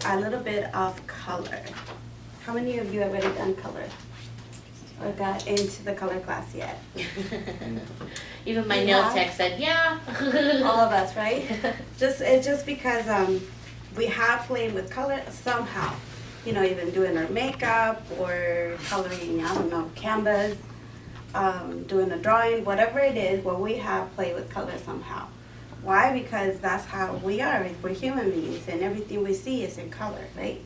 a little bit of color. How many of you have already done color? Or got into the color class yet? Even my nail tech said, yeah. All of us, right? It's just because we have played with color somehow. You know, even doing our makeup or coloring, I don't know, canvas, doing a drawing, whatever it is, where we have played with color somehow. Why? Because that's how we are. We're human beings, and everything we see is in color, right?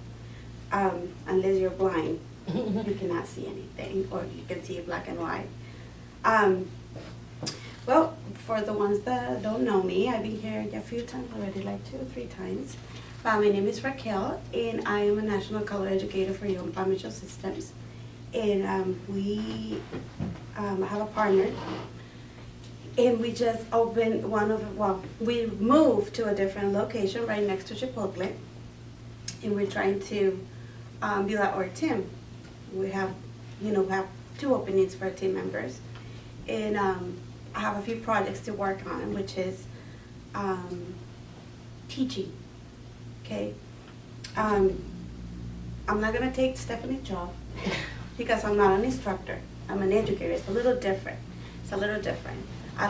Unless you're blind. You cannot see anything, or you can see it black and white. Well, for the ones that don't know me, I've been here a few times already, like 2 or 3 times. My name is Raquel, and I am a national color educator for Young Financial Systems. And we have a partner, and we just opened we moved to a different location right next to Chipotle, and we're trying to build out our team. We have 2 openings for team members, and I have a few projects to work on, which is teaching. Okay, I'm not gonna take Stephanie's job because I'm not an instructor. I'm an educator. It's a little different. I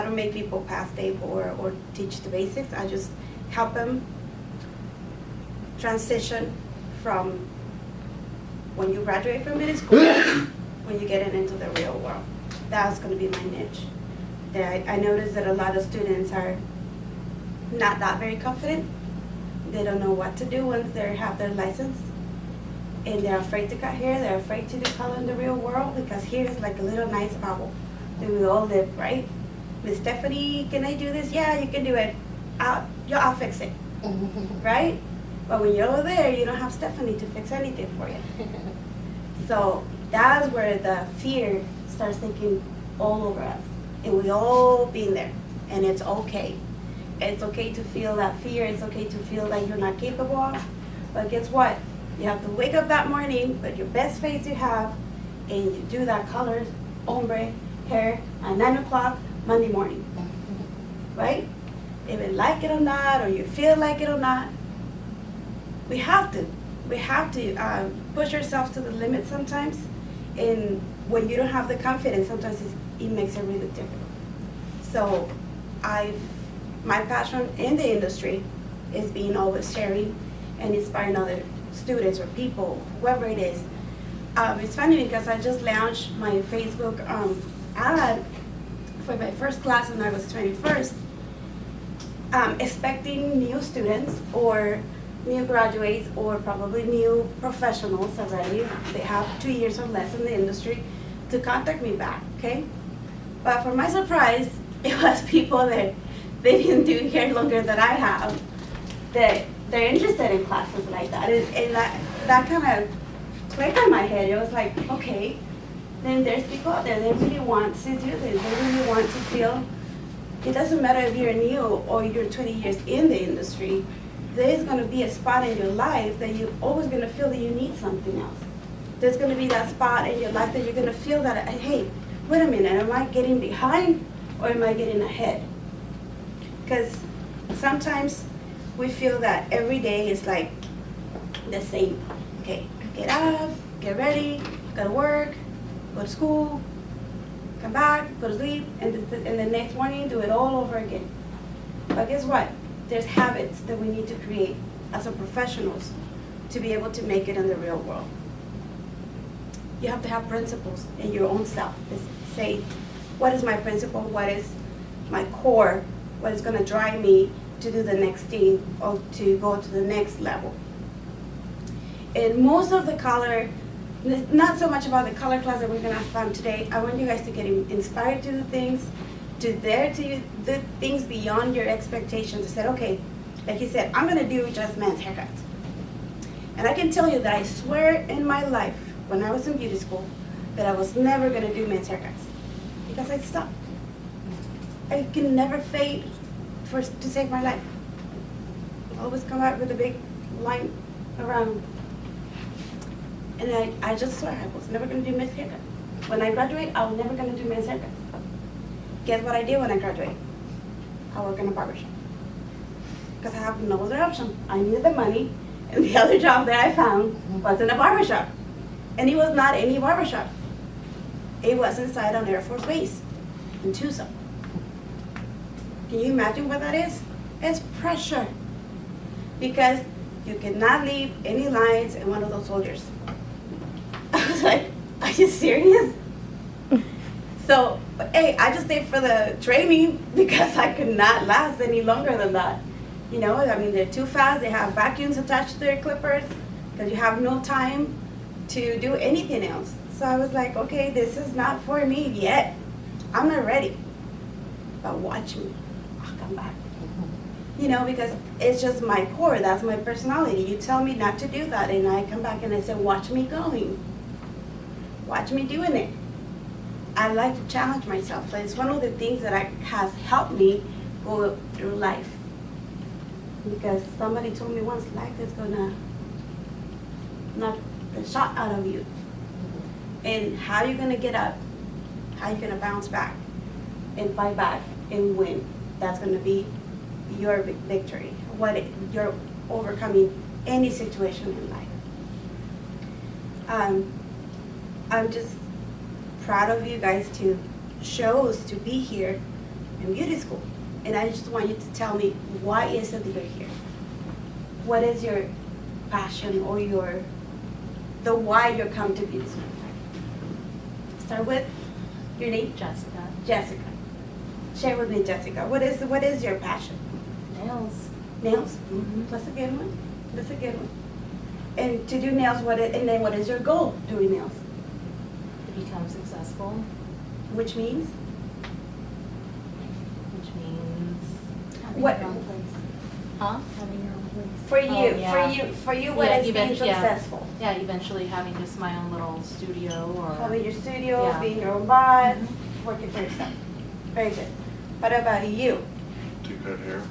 don't make people pass table or teach the basics. I just help them transition from when you graduate from middle school, when you get into the real world. That's going to be my niche. I noticed that a lot of students are not that very confident. They don't know what to do once they have their license. And they're afraid to cut hair. They're afraid to do color in the real world because here is like a little nice bubble that we all live, right? Miss Stephanie, can I do this? Yeah, you can do it. I'll fix it, right? But when you're over there, you don't have Stephanie to fix anything for you. So that's where the fear starts thinking all over us. And we all been there. And it's okay. It's okay to feel that fear. It's okay to feel like you're not capable of. But guess what? You have to wake up that morning with your best face you have, and you do that color, ombre, hair, at 9 o'clock Monday morning. Right? If you like it or not, or you feel like it or not, we have to push ourselves to the limit sometimes, and when you don't have the confidence, sometimes it makes it really difficult. So my passion in the industry is being always sharing and inspiring other students or people, whoever it is. It's funny because I just launched my Facebook ad for my first class when I was 21st, expecting new students or new graduates or probably new professionals already. They have 2 years or less in the industry to contact me back, okay? But for my surprise, it was people that they didn't do hair longer than I have, that they're interested in classes like that. And that kind of clicked in my head. It was like, okay, then there's people out there that really want to do this. They really want to feel, it doesn't matter if you're new or you're 20 years in the industry, there's going to be a spot in your life that you're always going to feel that you need something else. There's going to be that spot in your life that you're going to feel that, hey, wait a minute, am I getting behind or am I getting ahead? Because sometimes we feel that every day is like the same. Okay, get up, get ready, go to work, go to school, come back, go to sleep, and the next morning do it all over again. But guess what? There's habits that we need to create as a professionals to be able to make it in the real world. You have to have principles in your own self. Say, what is my principle? What is my core? What is going to drive me to do the next thing or to go to the next level? And most of the color, not so much about the color class that we're going to have fun today. I want you guys to get inspired to do things, to dare to do things beyond your expectations. I said, okay, like he said, I'm going to do just men's haircuts. And I can tell you that I swear in my life, when I was in beauty school, that I was never going to do men's haircuts because I stopped. I can never fade to save my life. I always come out with a big line around. And I just swear I was never going to do men's haircut. When I graduate, I was never going to do men's haircut. Guess what I did when I graduated? I work in a barbershop. because I have no other option. I needed the money, and the other job that I found was in a barbershop. And it was not any barbershop. It was inside an Air Force base in Tucson. Can you imagine what that is? It's pressure. Because you cannot leave any lines in one of those soldiers. I was like, are you serious? So, hey, I just stayed for the training because I could not last any longer than that. You know, I mean, they're too fast. They have vacuums attached to their clippers because you have no time to do anything else. So I was like, okay, this is not for me yet. I'm not ready. But watch me. I'll come back. You know, because it's just my core. That's my personality. You tell me not to do that, and I come back and I say, watch me going. Watch me doing it. I like to challenge myself. So it's one of the things that has helped me go through life. Because somebody told me once, life is gonna knock the shot out of you. And how you gonna get up? How you gonna bounce back and fight back and win? That's gonna be your victory. You're overcoming any situation in life. I'm just proud of you guys to chose to be here in beauty school. And I just want you to tell me, why is it that you're here? What is your passion or the why you're come to beauty school? Start with your name? Jessica. Jessica. Share with me, Jessica. What is your passion? Nails. Nails? Mm-hmm. That's a good one. That's a good one. And to do nails, and then what is your goal doing nails? To become successful, Which means? which means Having What- your own place. huh? Having your own place. For you, Oh, yeah. for you, what Yeah, is being successful? Yeah, eventually having just my own little studio or Having your studio, Yeah. being your own boss, Mhm. working for yourself. Very good. What about you? To cut hair.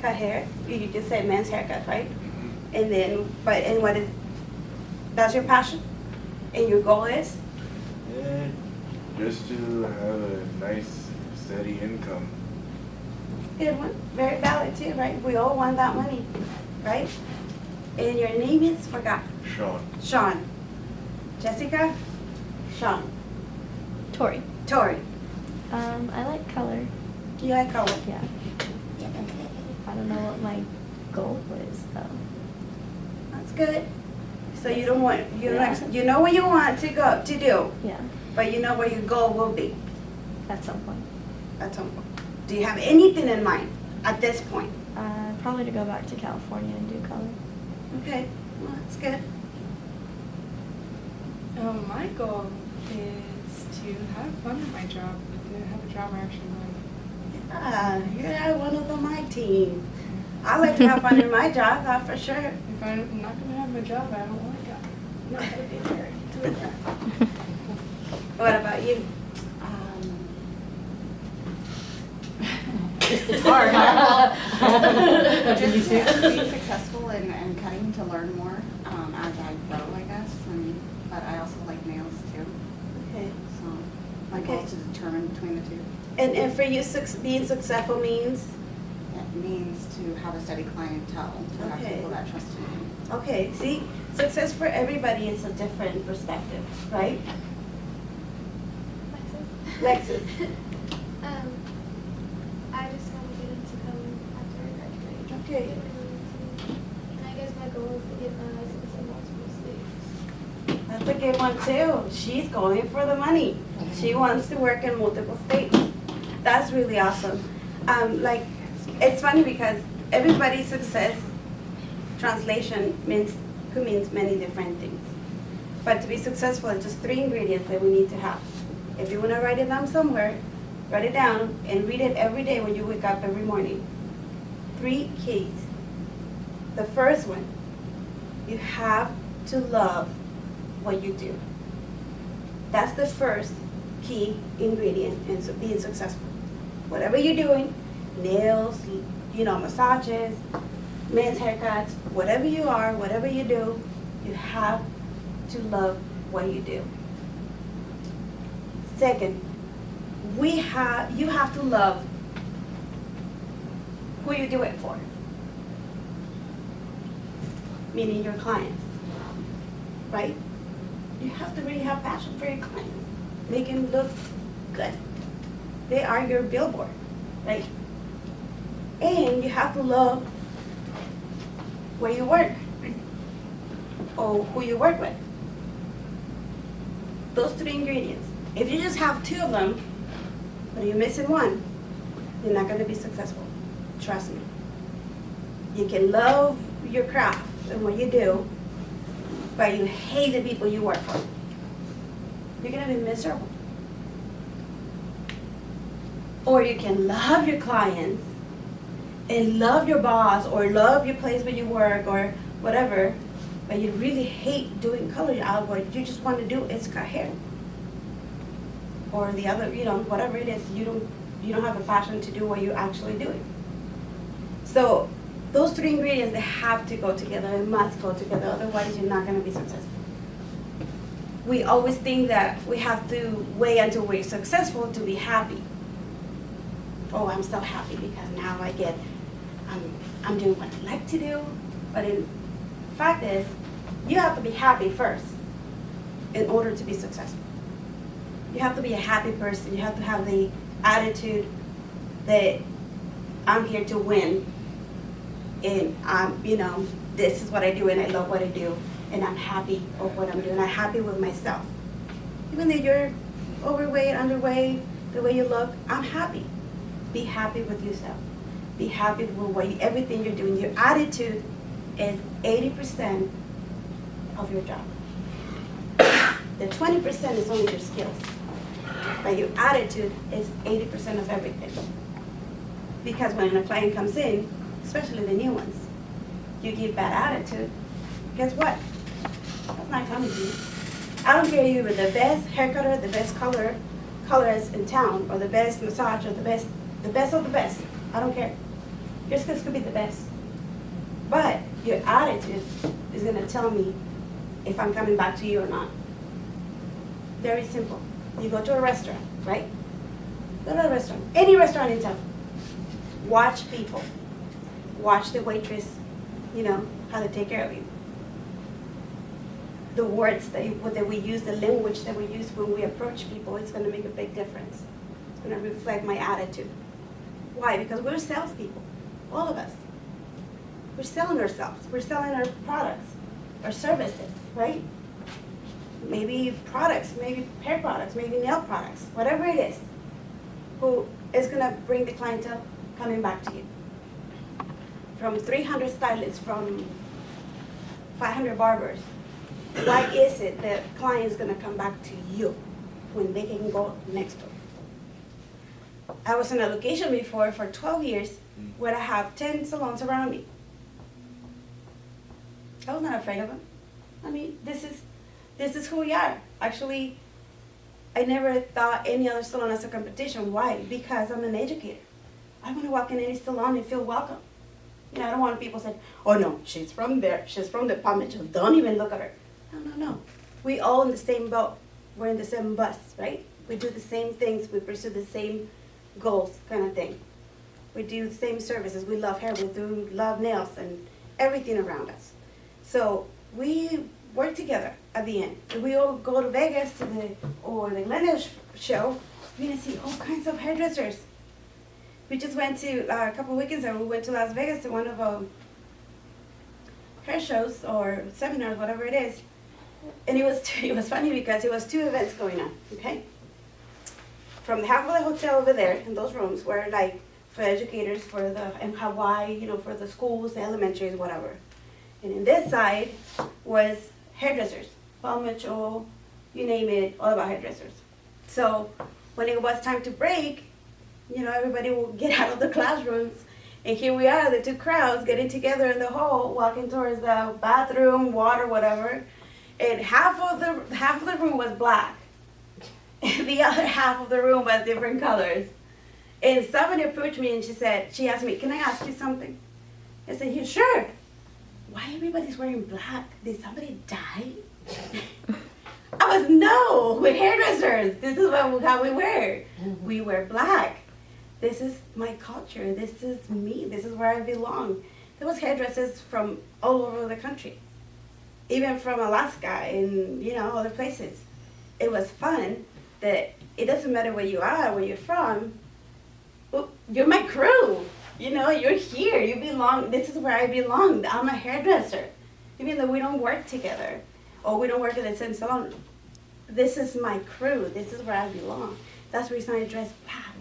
Cut hair? You just said men's haircut, right? And then, and what is, that's your passion? And your goal is? Yeah, just to have a nice, steady income. Good one. Very valid too, right? We all want that money, right? And your name is, forgot. Sean. Sean. Jessica? Sean. Tori. Tori. I like color. You like color? Yeah. I don't know what my goal is though. That's good. So you don't want, Yeah. you know what you want to go, to do, Yeah. but you know where your goal will be At some point. at some point. Do you have anything in mind at this point? Probably to go back to California and do color. Okay, well, that's good. My goal is to have fun at my job, to have a job I actually like. Yeah, you're one of my team. I like to have fun in my job, that's for sure. If I'm not gonna have a job, I don't like it. Not gonna be there to it. What about you? It's hard, huh? Just to be successful and cutting to learn more as I grow, I guess. But I also like nails too. Okay. So my goal is to determine between the two. And for you, being successful means? It means to have a steady clientele, to have Okay. people that trust you. Okay, see, success for everybody is a different perspective, right? Lexus. I just want to get into color after I graduate. Okay. Get my license. And I guess my goal is to get my license in multiple states. That's a good one too. She's going for the money. She wants to work in multiple states. That's really awesome. Like, it's funny because everybody's success translation could mean many different things. But to be successful, it's just 3 ingredients that we need to have. If you want to write it down somewhere, write it down and read it every day when you wake up every morning. 3 keys. The first one, you have to love what you do. That's the first key ingredient in being successful. Whatever you're doing, nails, massages, men's haircuts, whatever you are, whatever you do, you have to love what you do. Second, you have to love who you do it for. meaning your clients, right? You have to really have passion for your clients. Make them look good. They are your billboard, right? And you have to love where you work or who you work with. Those 3 ingredients. If you just have 2 of them, but you're missing one, you're not going to be successful. Trust me. You can love your craft and what you do, but you hate the people you work for. You're going to be miserable. Or you can love your clients and love your boss or love your place where you work or whatever, but you really hate doing color out. What you just want to do is cut hair. Or the other, whatever it is, you don't have a passion to do what you're actually doing. So those 3 ingredients, they have to go together and must go together, otherwise you're not going to be successful. We always think that we have to wait until we're successful to be happy. Oh, I'm so happy because now I'm doing what I like to do. But in fact is, you have to be happy first in order to be successful. You have to be a happy person. You have to have the attitude that I'm here to win. And this is what I do and I love what I do. And I'm happy with what I'm doing. I'm happy with myself. Even though you're overweight, underweight, the way you look, I'm happy. Be happy with yourself. Be happy with everything you're doing. Your attitude is 80% of your job. The 20% is only your skills. But your attitude is 80% of everything. Because when a client comes in, especially the new ones, you give bad attitude, guess what? That's not coming to you. I don't care if you're the best hair cutter, the best colorist in town, or the best massage, or the best of the best. I don't care. Your skills could be the best. But your attitude is going to tell me if I'm coming back to you or not. Very simple. You go to a restaurant, right? Go to a restaurant. Any restaurant in town. Watch people. Watch the waitress, how they take care of you. The words that we use, the language that we use when we approach people, it's going to make a big difference. It's going to reflect my attitude. Why? Because we're salespeople, all of us. We're selling ourselves. We're selling our products, our services, right? Maybe products, maybe hair products, maybe nail products, whatever it is. Who is going to bring the clientele coming back to you? From 300 stylists, from 500 barbers. Why is it that client is going to come back to you when they can go next door? I was in a location before for 12 years where I have 10 salons around me. I was not afraid of them. I mean, this is who we are. Actually, I never thought any other salon as a competition. Why? Because I'm an educator. I want to walk in any salon and feel welcome. I don't want people saying, oh no, she's from there. She's from the Palm Mitchell. Don't even look at her. No. We all in the same boat. We're in the same bus, right? We do the same things. We pursue the same goals kind of thing. We do the same services. We love hair. We do love nails and everything around us. So we work together at the end. If we all go to Vegas to the Glendale show, you're going to see all kinds of hairdressers. We just went to, a couple of weekends ago, we went to Las Vegas to one of hair shows or seminars, whatever it is. And it was funny because it was 2 events going on, okay? From the half of the hotel over there, in those rooms, were like for educators in Hawaii, for the schools, the elementaries, whatever. And in this side was hairdressers, Paul Mitchell, you name it, all about hairdressers. So when it was time to break, everybody will get out of the classrooms. And here we are, the 2 crowds getting together in the hall, walking towards the bathroom, water, whatever. And half of the room was black. And the other half of the room was different colors. And somebody approached me and she asked me, can I ask you something? I said, yeah, sure. Why everybody's wearing black? Did somebody die? No, we're hairdressers. This is how we wear. We wear black. This is my culture. This is me. This is where I belong. There was hairdressers from all over the country, even from Alaska and, you know, other places. It was fun that it doesn't matter where you are, where you're from. Well, you're my crew. You know, you're here. You belong. This is where I belong. I'm a hairdresser. Even though we don't work together or we don't work at the same salon, this is my crew. This is where I belong. That's the reason I dress black.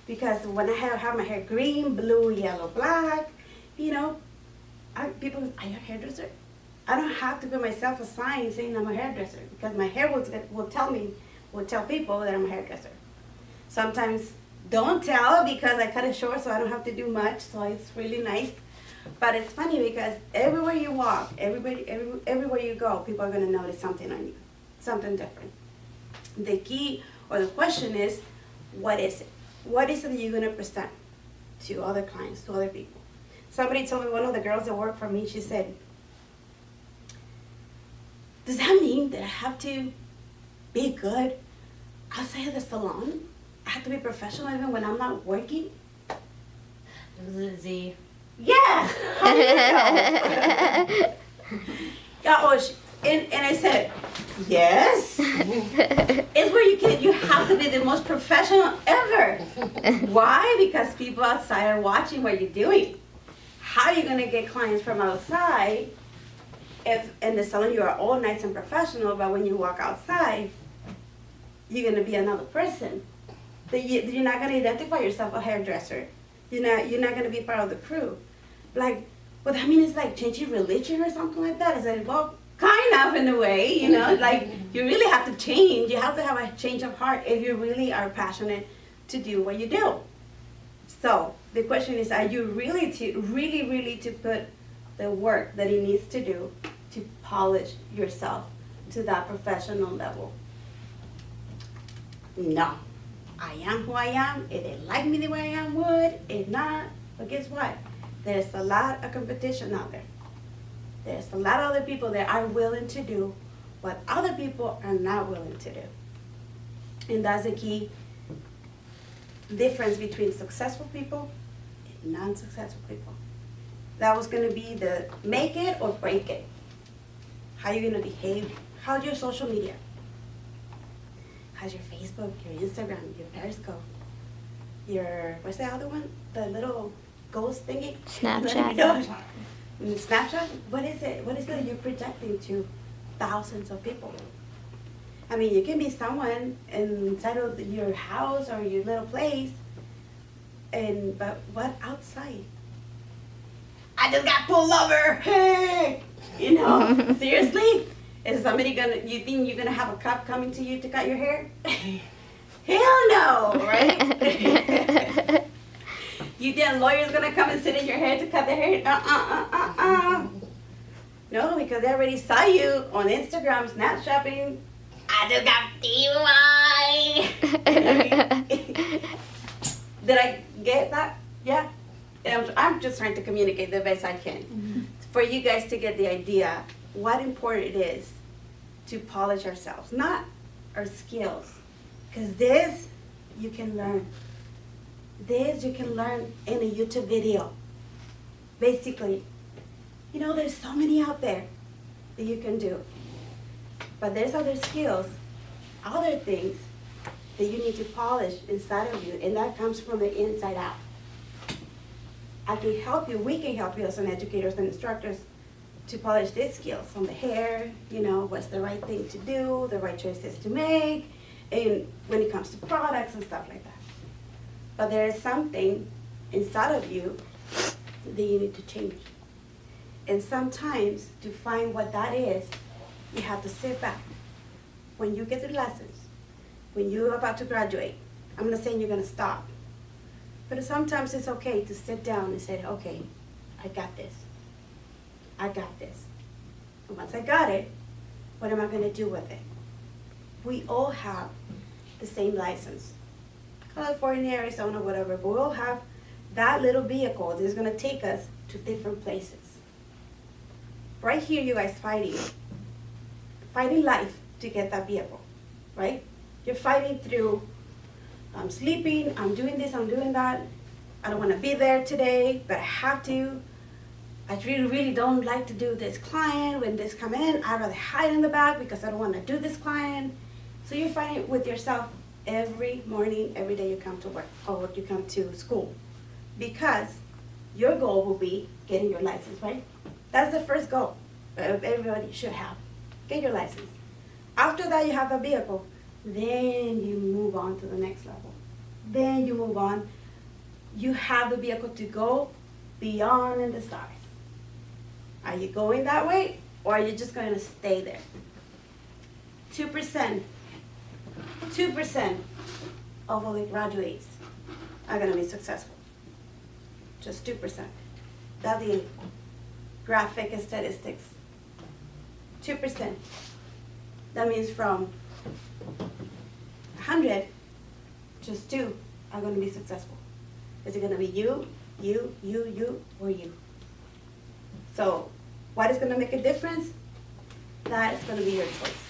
Because when I have my hair green, blue, yellow, black, you know, people, are you a hairdresser? I don't have to put myself a sign saying I'm a hairdresser because my hair will tell people that I'm a hairdresser. Sometimes don't tell because I cut it short so I don't have to do much, so it's really nice. But it's funny because everywhere you walk, everywhere you go, people are going to notice something on you, something different. The key or the question is, what is it? What is it that you're going to present to other clients, to other people? Somebody told me, one of the girls that work for me, she said, does that mean that I have to be good outside of the salon? I have to be professional even when I'm not working? Z. Yeah. How do you know? And I said, yes. It's where you have to be the most professional ever. Why? Because people outside are watching what you're doing. How are you going to get clients from outside if in the salon you are all nice and professional, but when you walk outside, you're going to be another person? You're not going to identify yourself a hairdresser. You're not going to be part of the crew. Like, well, that means it's like changing religion or something like that. I said, well, kind of in a way, you know, like you really have to change. You have to have a change of heart if you really are passionate to do what you do. So the question is, are you really to put the work that it needs to do to polish yourself to that professional level? No. I am who I am. If they like me the way I am, would. If not, but guess what? There's a lot of competition out there. There's a lot of other people that are willing to do what other people are not willing to do. And that's the key difference between successful people and non-successful people. That was going to be the make it or break it. How you're going to behave. How's your social media? How's your Facebook, your Instagram, your Periscope, what's the other one? The little ghost thingy? Snapchat. Snapchat? What is it? What is it you're projecting to thousands of people? I mean, you can be someone inside of your house or your little place, but what outside? I just got pulled over. Hey, you know, seriously? Is somebody you think you're gonna have a cop coming to you to cut your hair? Hell no, right? You think a lawyer's gonna come and sit in your hair to cut their hair? No, because they already saw you on Instagram, Snapchatting. I just got DUI. Did I get that? Yeah. I'm just trying to communicate the best I can. For you guys to get the idea what important it is to polish ourselves, not our skills. Because this you can learn. This you can learn in a YouTube video. Basically, you know, there's so many out there that you can do. But there's other skills, other things that you need to polish inside of you, and that comes from the inside out. I can help you, we can help you as an educators and instructors to polish these skills on the hair, you know, what's the right thing to do, the right choices to make, and when it comes to products and stuff like that. But there is something inside of you that you need to change. And sometimes to find what that is, you have to sit back. When you get the lessons, when you're about to graduate, I'm not saying you're gonna stop. But sometimes it's okay to sit down and say, okay, I got this. I got this. And once I got it, what am I gonna do with it? We all have the same license. California, Arizona, whatever, but we all have that little vehicle that's gonna take us to different places. Right here, you guys fighting life to get that vehicle, right? You're fighting through, I'm sleeping, I'm doing this, I'm doing that. I don't wanna be there today, but I have to. I really don't like to do this client. When this come in, I'd rather hide in the back because I don't want to do this client. So you're fighting with yourself every morning, every day you come to work or you come to school. Because your goal will be getting your license, right? That's the first goal everybody should have. Get your license. After that, you have a vehicle. Then you move on to the next level. Then you move on. You have the vehicle to go beyond in the stars. Are you going that way, or are you just going to stay there? 2% of all the graduates are going to be successful. Just 2%. That's the graphic statistics. 2%. That means from 100, just 2 are going to be successful. Is it going to be you, or you? So what is going to make a difference? That is going to be your choice.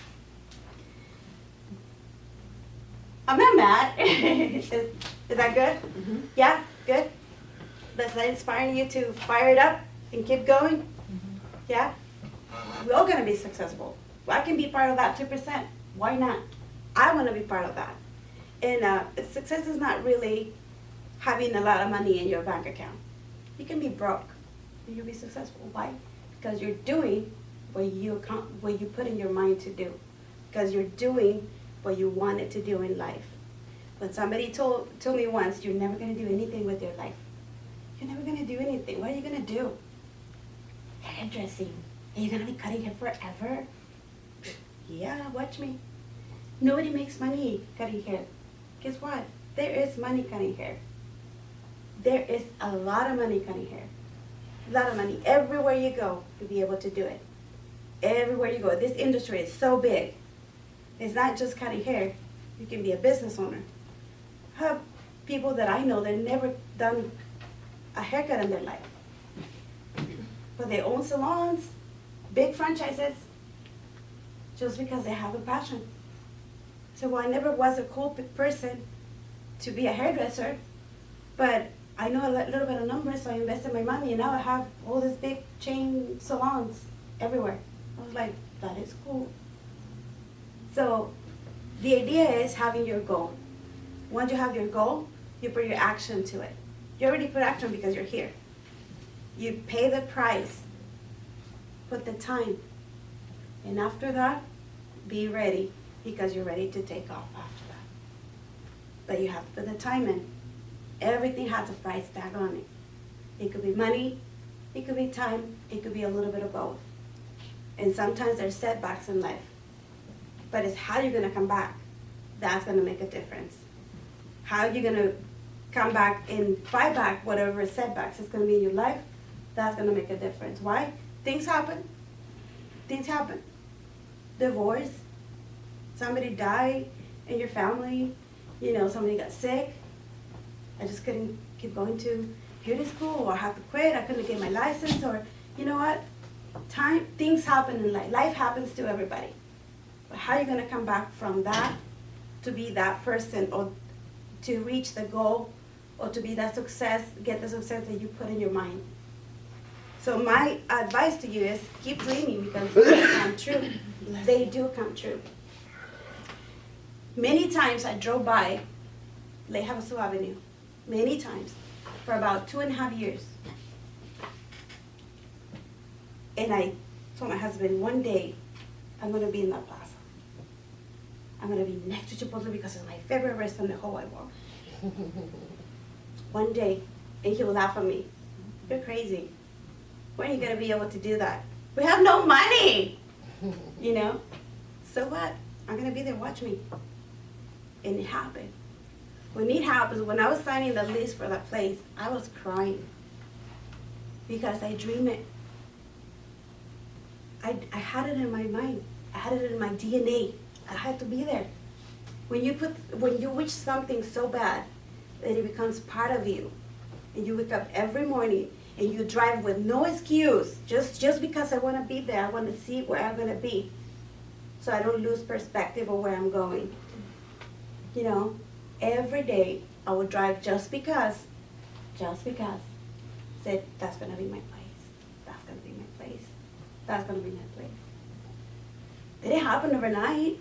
I'm not mad. Is that good? Mm-hmm. Yeah, good? Does that inspire you to fire it up and keep going? Yeah? We're all going to be successful. Well, I can be part of that 2%. Why not? I want to be part of that. And success is not really having a lot of money in your bank account. You can be broke and you'll be successful. Why? Because you're doing what you put in your mind to do. Because you're doing what you wanted to do in life. When somebody told me once, you're never going to do anything with your life. You're never going to do anything. What are you going to do? Hairdressing. Are you going to be cutting hair forever? Yeah, watch me. Nobody makes money cutting hair. Guess what? There is money cutting hair. There is a lot of money cutting hair. A lot of money. Everywhere you go, you'll be able to do it. Everywhere you go. This industry is so big. It's not just cutting hair. You can be a business owner. I have people that I know that never done a haircut in their life. But they own salons, big franchises, just because they have a passion. So I never was a cool person to be a hairdresser, but I know a little bit of numbers, so I invested my money, and now I have all these big chain salons everywhere. I was like, that is cool. So the idea is having your goal. Once you have your goal, you put your action to it. You already put action because you're here. You pay the price, put the time, and after that, be ready because you're ready to take off after that. But you have to put the time in. Everything has a price tag on it. It could be money, it could be time, it could be a little bit of both. And sometimes there's setbacks in life. But it's how you're gonna come back. That's gonna make a difference. How you're gonna come back and fight back whatever setbacks is gonna be in your life, that's gonna make a difference. Why? Things happen. Things happen. Divorce, somebody died in your family, somebody got sick. I just couldn't keep going to beauty school, or I have to quit, I couldn't get my license, or you know what? Things happen in life. Life happens to everybody. But how are you going to come back from that to be that person, or to reach the goal, or to be that success, get the success that you put in your mind? So my advice to you is keep dreaming, because they come true. They do come true. Many times I drove by Lake Havasu Avenue, many times, for about 2.5 years. And I told my husband, one day, I'm going to be in that plaza. I'm going to be next to Chipotle because it's my favorite restaurant in the whole wide world. One day, and he will laugh at me. You're crazy. When are you going to be able to do that? We have no money, So what? I'm going to be there, watch me. And it happened. When it happens, when I was signing the lease for that place, I was crying. Because I dream it. I had it in my mind. I had it in my DNA. I had to be there. When you wish something so bad that it becomes part of you, and you wake up every morning and you drive with no excuse, just because I want to be there, I want to see where I'm going to be, so I don't lose perspective of where I'm going. Every day I would drive just because, said, that's going to be my place. That's that's gonna be my place. It didn't happen overnight.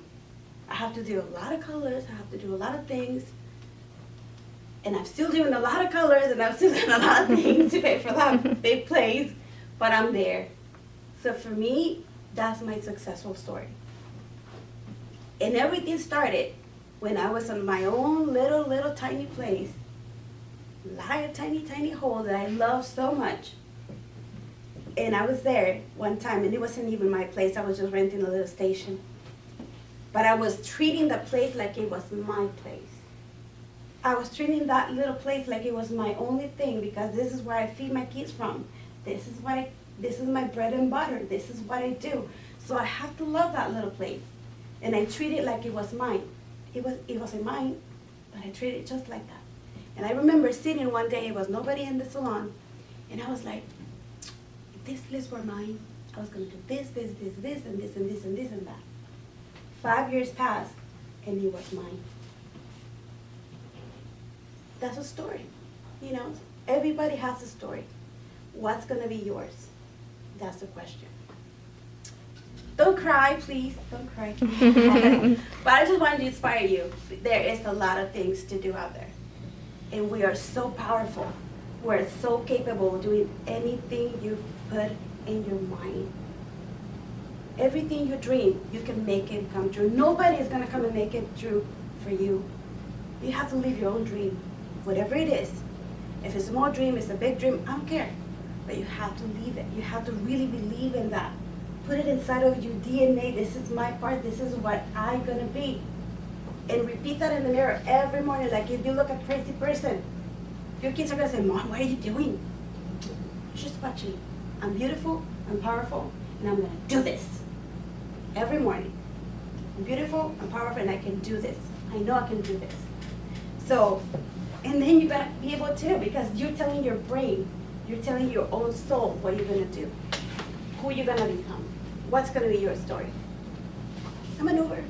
I have to do a lot of colors, I have to do a lot of things. And I'm still doing a lot of colors, and I'm still doing a lot of things to pay for that big place, but I'm there. So for me, that's my successful story. And everything started when I was on my own little tiny place, a tiny hole that I love so much. And I was there one time, and it wasn't even my place, I was just renting a little station. But I was treating the place like it was my place. I was treating that little place like it was my only thing, because this is where I feed my kids from. This is my bread and butter. This is what I do. So I have to love that little place. And I treat it like it was mine. It wasn't mine, but I treat it just like that. And I remember sitting one day, it was nobody in the salon, and I was like, if this place were mine, I was gonna do this, and this, and this, and that. 5 years passed, and it was mine. That's a story, you know? Everybody has a story. What's gonna be yours? That's the question. Don't cry, please, don't cry. But I just wanted to inspire you. There is a lot of things to do out there. And we are so powerful. We're so capable of doing anything you put in your mind. Everything you dream, you can make it come true. Nobody is gonna come and make it true for you. You have to live your own dream, whatever it is. If it's a small dream, it's a big dream, I don't care. But you have to leave it. You have to really believe in that. Put it inside of your DNA. This is my part. This is what I'm gonna be. And repeat that in the mirror every morning. Like if you look at a crazy person, your kids are gonna say, Mom, what are you doing? Just watch me. I'm beautiful, I'm powerful, and I'm gonna do this. Every morning. I'm beautiful, I'm powerful, and I can do this. I know I can do this. So, and then you're gonna be able to, because you're telling your brain, you're telling your own soul what you're gonna do. Who you're gonna become. What's gonna be your story. I'm an Uber.